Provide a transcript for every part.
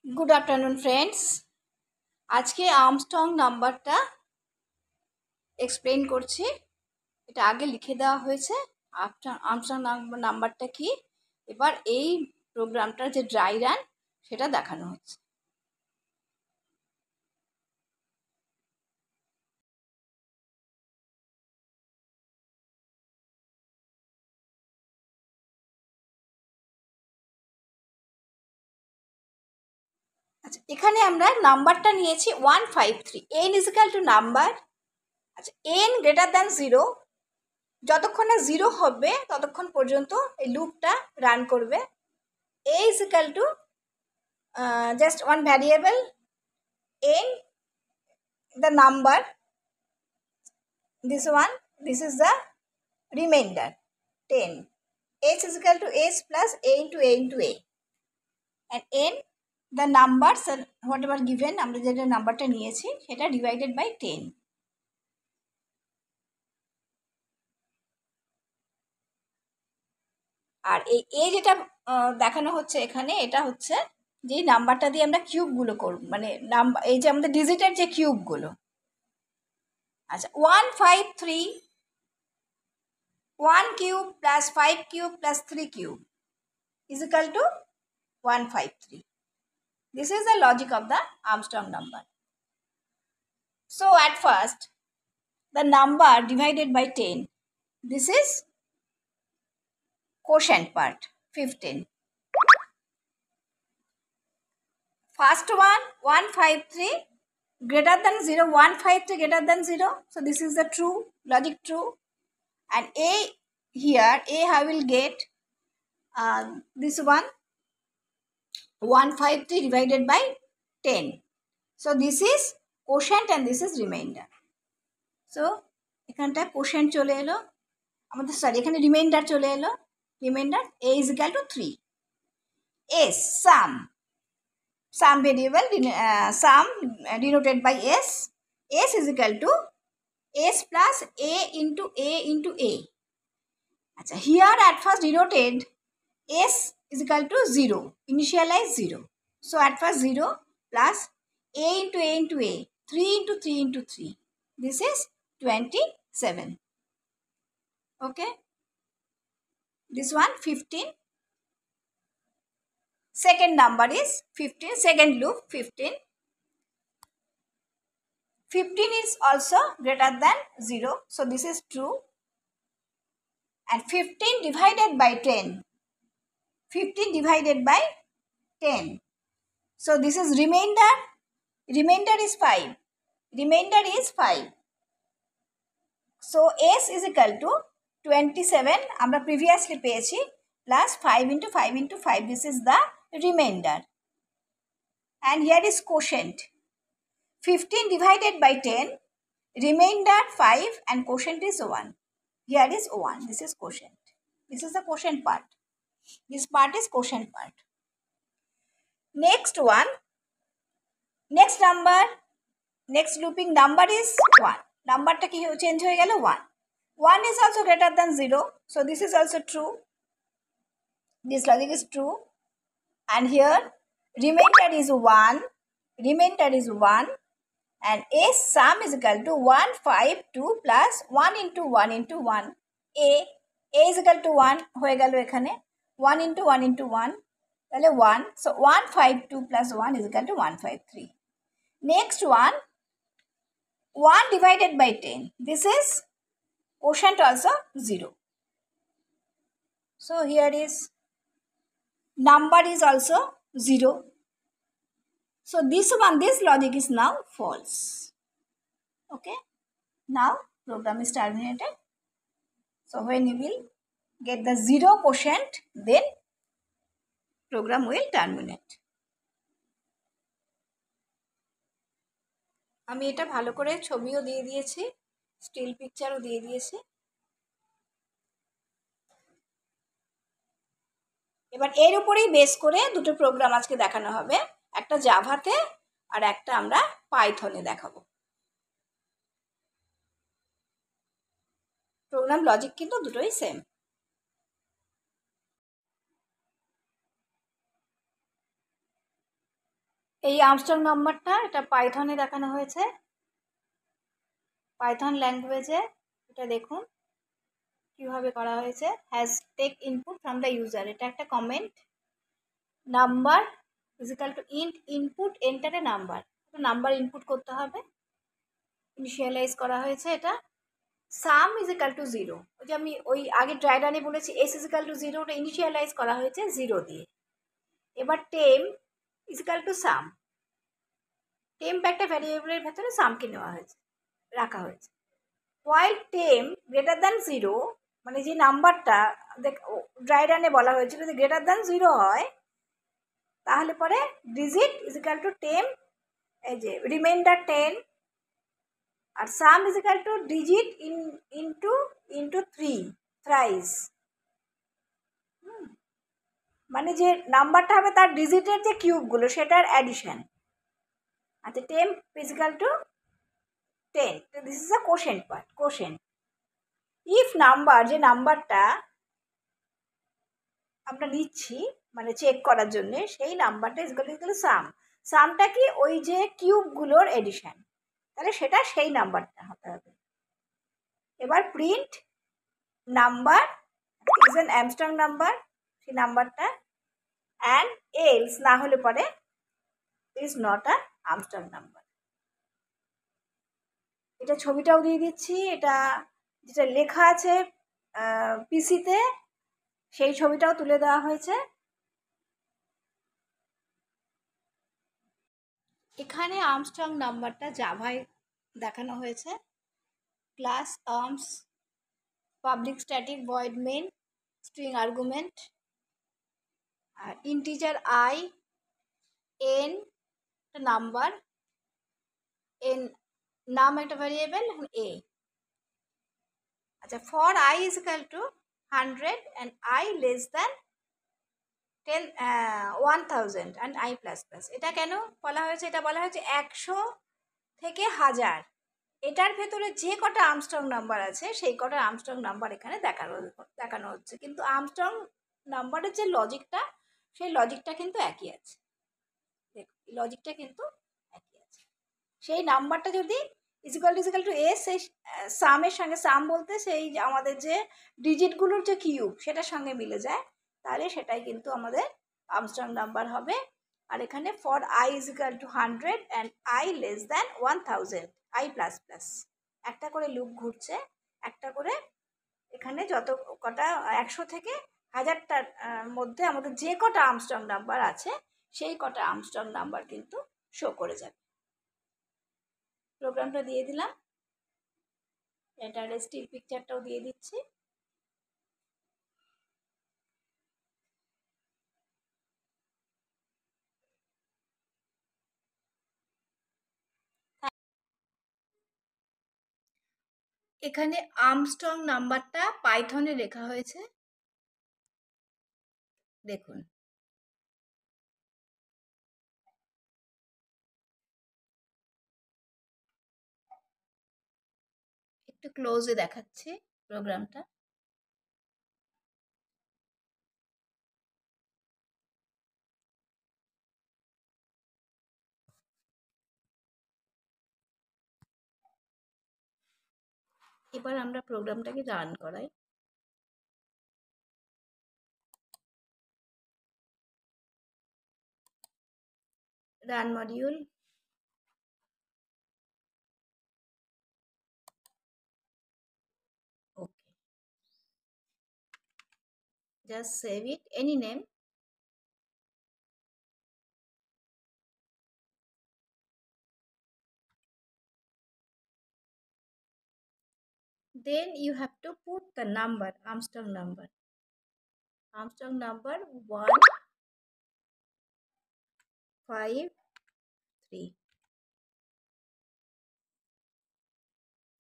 Good afternoon friends. आज के आर्मस्ट्रंग नम्बरটা explain করছি। এটা আগে লিখে দেওয়া হয়েছে। আর্মস্ট্রং নাম্বারটা কি, এবার এই প্রোগ্রামটার যে ড্রাই রান সেটা দেখানো হচ্ছে। আচ্ছা, এখানে আমরা নাম্বারটা নিয়েছি 153। n is equal two number. আচ্ছা, n গ্রেটার দ্যান 0, যতক্ষণ না 0 হবে ততক্ষণ পর্যন্ত এই লুপটা রান করবে। a is equal two just one variable, n the number, this one, this is the remainder 10. h is equal to h plus a into a into a, and n the numbers whatever given, আমরা যেটা নাম্বারটা নিয়েছি সেটা divided by 10। আর এই এ যেটা দেখানো হচ্ছে এখানে, এটা হচ্ছে যে নাম্বারটা দিয়ে আমরা কিউবগুলো করব, মানে নাম্বার এই যে আমাদের ডিজিটের যে কিউবগুলো। আচ্ছা, 153 1 cube plus 5 cube plus 3 cube is equal to 153. This is the logic of the Armstrong number. So at first, the number divided by 10, this is quotient part, 15. First one, 153 greater than 0, 153 greater than 0. So this is the true, logic true. And a here, a I will get this one, 153 divided by 10. So this is quotient and this is remainder. So এখানটা quotient চলে এলো আমাদের, sorry এখানে reminder চলে এলো। Reminder a is equal to 3. s sum variable, sum denoted by s. s is equal to s plus a into a into a. আচ্ছা, here at first denoted s is equal to 0, initialize 0. So at first 0 plus a into a into a, 3 into 3 into 3. This is 27. Okay. This one 15. Second number is 15. Second loop 15. 15 is also greater than 0. So this is true. And 15 divided by 10. 15 divided by 10. So this is remainder. Remainder is 5. Remainder is 5. So s is equal to 27. আমরা previously পেয়েছি plus 5 into 5 into 5. This is the remainder. And here is quotient. 15 divided by 10. Remainder 5 and quotient is 1. Here is 1. This is quotient. This is the quotient part. This part is quotient part. Next one. Next number. Next looping number is 1. Number ta ki change hoye gelo 1. 1 is also greater than 0. So this is also true. This logic is true. And here remainder is 1. Remainder is 1. And s sum is equal to 152 plus 1 into 1 into 1. a is equal to 1 হয়ে গেল এখানে, 1 into 1 into 1 তাহলে 1. So 152 plus 1 is equal to 153. Next one, 1 divided by 10. This is quotient also 0. So here is number is also 0. So this one, this logic is now false. Okay. Now program is terminated. So when you will get the 0 quotient, then program will terminate. আমি এটা ভালো করে ছবিও দিয়ে দিয়েছি, still পিকচারও দিয়ে দিয়েছি। এবার এর উপরেই বেস করে দুটো প্রোগ্রাম আজকে দেখানো হবে, একটা জাভাতে আর একটা আমরা পাইথনে দেখাবো। প্রোগ্রাম লজিক কিন্তু দুটোই সেম। এই আর্মস্ট্রং নাম্বারটা এটা পাইথনে দেখানো হয়েছে, পাইথন ল্যাঙ্গুয়েজে। এটা দেখুন কিভাবে করা হয়েছে। Has take input from the user, এটা একটা comment. Number is equal to input enter a number, number input করতে হবে, ইনিশিয়ালাইজ করা হয়েছে এটা। সাম ইজিক্যাল টু 0, ওই যে আমি ওই আগে ড্রাই রানে বলেছি এস ইজিক্যাল টু 0, ওটা ইনিশিয়ালাইজ করা হয়েছে 0 দিয়ে। এবার টেম ইজিক্যাল টু সাম, টেম্প একটা ভ্যারিয়েবলের ভেতরে সামকে নেওয়া হয়েছে, রাখা হয়েছে। হোয়াইল টেম গ্রেটার দ্যান 0, মানে যে নাম্বারটা ড্রাই রানে বলা হয়েছিল যে গ্রেটার দ্যান 0 হয়, তাহলে পরে ডিজিট ইজিক্যাল টু টেম, এই যে রিমাইন্ডার 10, আর সাম ইজিক্যাল টু ডিজিট ইন্টু 3 থ্রাইস, মানে যে নাম্বারটা হবে তার ডিজিটের যে কিউবগুলো সেটার অ্যাডিশন। আচ্ছা, temp is equal to 10, this is a quotient part, quotient. If number, যে নাম্বারটা আমরা নিচ্ছি মানে চেক করার জন্য, সেই নাম্বারটা ইজিক্যাল সাম, সামটা কি ওই যে কিউবগুলোর এডিশন, তাহলে সেটা সেই নাম্বারটা হতে হবে। এবার print number is an Armstrong number, সেই নাম্বারটা, অ্যান্ড এলস, না হলে পরে is not a Armstrong number. এটা ছবিটাও দিয়ে দিচ্ছি, এটা যেটা লেখা আছে পিসিতে সেই ছবিটাও তুলে দেওয়া হয়েছে। এখানে আর্মস্ট্রং নাম্বারটা জাভায় দেখানো হয়েছে। Class Arms, public static void main, string argument, আর integer i, n number, n নাম একটা ভ্যারিয়েবল, এ। আচ্ছা, for i is equal to 100 and i less than 1000 and i plus plus, এটা কেন বলা হয়েছে? এটা বলা হয়েছে 100 থেকে 1000, এটার ভেতরে যে কটা আর্মস্ট্রং নাম্বার আছে সেই কটা আর্মস্ট্রং নাম্বার এখানে দেখানো হচ্ছে, কিন্তু আর্মস্ট্রং নাম্বারের যে লজিকটা, সেই লজিকটা কিন্তু একই আছে। দেখুন, লজিকটা কিন্তু একই আছে। সেই নাম্বারটা যদি ইজিক্যাল টু এস, সেই সামের সঙ্গে, সাম বলতে সেই আমাদের যে ডিজিটগুলোর যে কিউব সেটার সঙ্গে মিলে যায়, তাহলে সেটাই কিন্তু আমাদের আর্মস্ট্রং নাম্বার হবে। আর এখানে for i is equal to 100 and i less than 1000 i plus plus, একটা করে লুপ ঘুরছে, একটা করে এখানে যত কটা 100 থেকে 1000টার মধ্যে আমাদের যে কটা আর্মস্ট্রং নাম্বার আছে সেই কটা আর্মস্ট্রং নাম্বার কিন্তু শো করে যাবে। প্রোগ্রামটা দিয়ে দিলাম, এটার স্টিল পিকচারটাও দিয়ে দিচ্ছি। এখানে আর্মস্ট্রং নাম্বারটা পাইথনে লেখা হয়েছে, দেখুন। একটু ক্লোজে দেখাচ্ছি প্রোগ্রামটা। এবার আমরা প্রোগ্রামটাকে রান করাই। Run module, okay, just save it, any name. Then you have to put the number, Armstrong number 153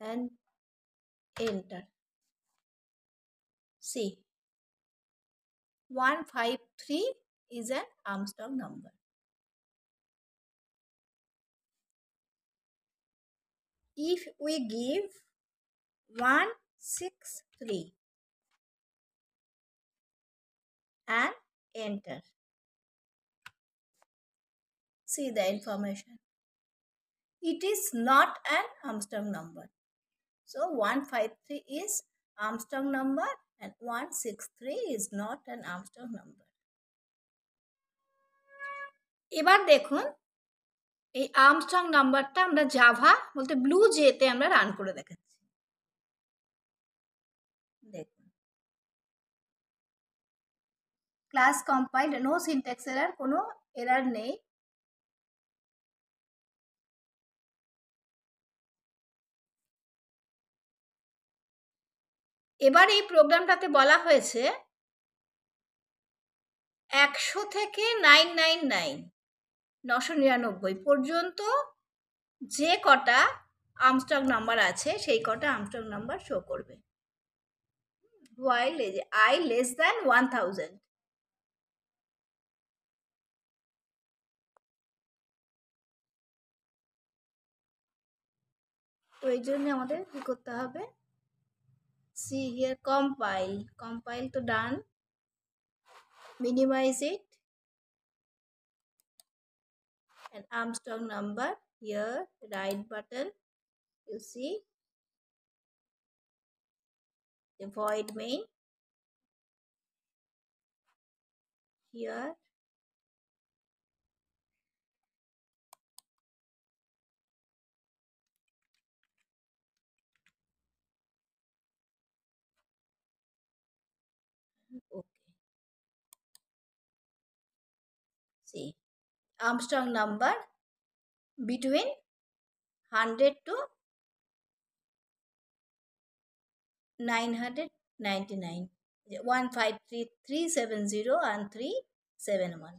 and enter. See, 153 is an Armstrong number. If we give 163 and enter, See the information. It is not an Armstrong number. So 153 is Armstrong number and 163 is not an Armstrong number. এবার দেখুন এই Armstrong নাম্বারটা আমরা Java বলতে blue জেতে আমরা run করে দেখাচ্ছি। দেখুন class compiled, no syntax error, কোনো এরার নেই। এবার এই প্রোগ্রামটাতে বলা হয়েছে 100 থেকে 999 পর্যন্ত যে কটা আর্মস্ট্রং নাম্বার আছে সেই কটা আর্মস্ট্রং নাম্বার শো করবে। while I less than 1000। তো এই জন্য আমাদের কি করতে হবে, see here compile তো done, minimize it and Armstrong number here, right button, you see the void main here, okay, see Armstrong number between 100 to 999, 153, 370 and 371।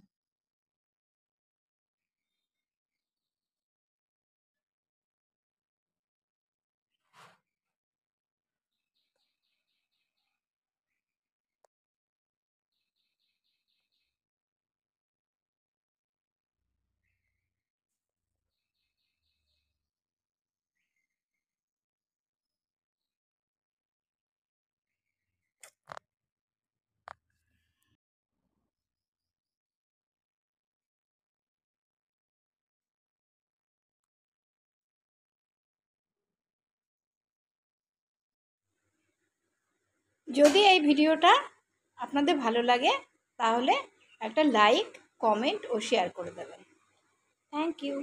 যদি এই ভিডিওটা আপনাদের ভালো লাগে তাহলে একটা লাইক, কমেন্ট ও শেয়ার করে দেবেন। Thank you.